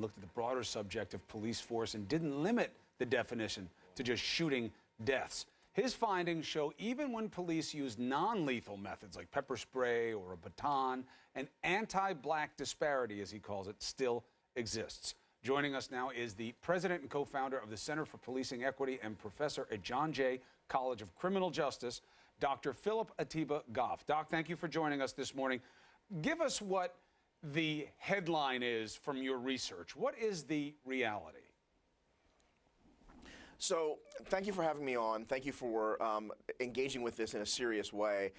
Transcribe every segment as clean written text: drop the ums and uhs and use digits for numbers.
looked at the broader subject of police force and didn't limit the definition to just shooting deaths. His findings show even when police use non-lethal methods like pepper spray or a baton, an anti-black disparity, as he calls it, still exists. Joining us now is the president and co-founder of the Center for Policing Equity and professor at John Jay College of Criminal Justice, Dr. Philip Atiba Goff. Doc, thank you for joining us this morning. Give us what the headline is from your research. What is the reality? So thank you for having me on. Thank you for engaging with this in a serious way.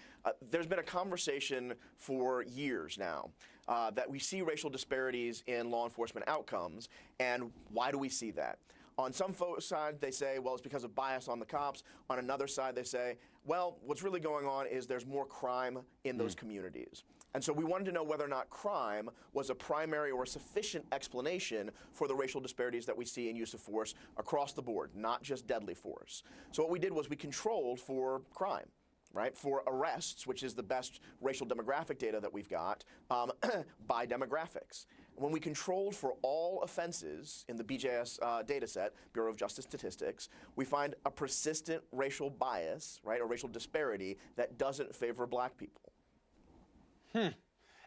There's been a conversation for years now that we see racial disparities in law enforcement outcomes, and why do we see that? On some side, they say, well, it's because of bias on the cops. On another side, they say, well, what's really going on is there's more crime in those communities. And so we wanted to know whether or not crime was a primary or a sufficient explanation for the racial disparities that we see in use of force across the board, not just deadly force. So what we did was we controlled for crime, right, for arrests, which is the best racial demographic data that we've got, by demographics. When we controlled for all offenses in the BJS data set, Bureau of Justice Statistics, we find a persistent racial bias, right, or racial disparity that doesn't favor black people.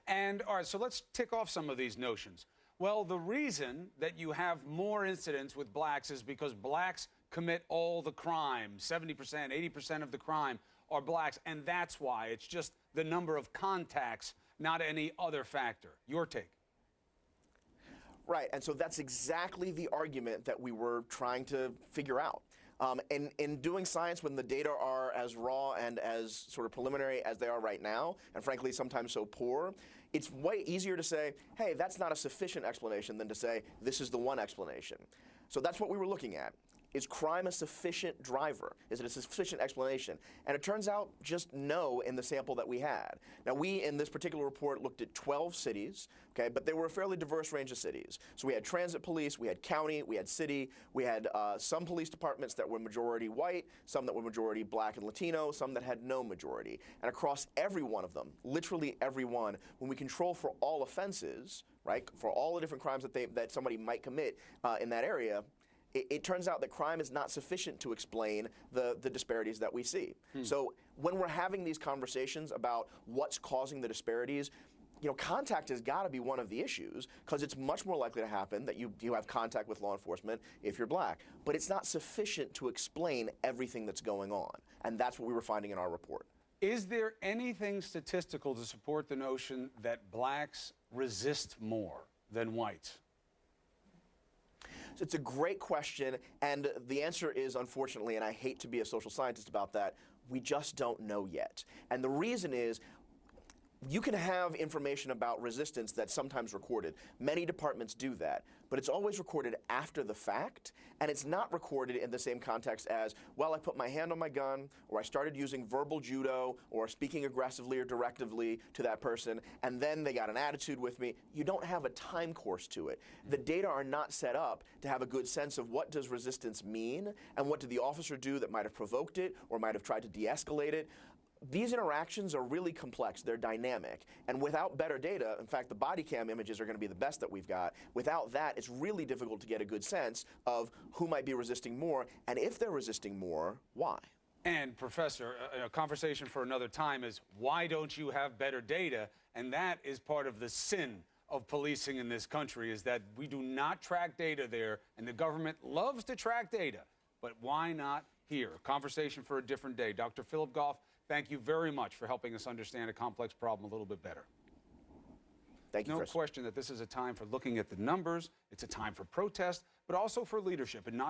And all right, so let's tick off some of these notions. Well, the reason that you have more incidents with blacks is because blacks commit all the crime. 70%, 80% of the crime are blacks, and that's why. It's just the number of contacts, not any other factor. Your take. Right, and so that's exactly the argument that we were trying to figure out. In doing science, when the data are as raw and as sort of preliminary as they are right now, and frankly sometimes so poor, it's way easier to say, hey, that's not a sufficient explanation than to say, this is the one explanation. So that's what we were looking at. Is crime a sufficient driver? Is it a sufficient explanation? And it turns out just no in the sample that we had. Now we, in this particular report, looked at 12 cities, okay, but they were a fairly diverse range of cities. So we had transit police, we had county, we had city, we had some police departments that were majority white, some that were majority black and Latino, some that had no majority. And across every one of them, literally every one, when we control for all offenses, right, for all the different crimes that somebody might commit in that area, it turns out that crime is not sufficient to explain the disparities that we see. So when we're having these conversations about what's causing the disparities, you know, contact has got to be one of the issues, because it's much more likely to happen that you have contact with law enforcement if you're black. But it's not sufficient to explain everything that's going on. And that's what we were finding in our report. Is there anything statistical to support the notion that blacks resist more than whites? So it's a great question, and the answer is, unfortunately, and I hate to be a social scientist about that, we just don't know yet. And the reason is, you can have information about resistance that's sometimes recorded. Many departments do that, but it's always recorded after the fact, and it's not recorded in the same context as, well, I put my hand on my gun, or I started using verbal judo, or speaking aggressively or directively to that person, and then they got an attitude with me. You don't have a time course to it. The data are not set up to have a good sense of what does resistance mean, and what did the officer do that might have provoked it, or might have tried to de-escalate it. These interactions are really complex, they're dynamic, and without better data, in fact the body cam images are going to be the best that we've got, without that it's really difficult to get a good sense of who might be resisting more, and if they're resisting more, why? And Professor, a conversation for another time is, why don't you have better data? And that is part of the sin of policing in this country, is that we do not track data there, and the government loves to track data, but why not here? A conversation for a different day. Dr. Philip Goff, thank you very much for helping us understand a complex problem a little bit better. Thank you, Chris. No question that this is a time for looking at the numbers. It's a time for protest, but also for leadership, and not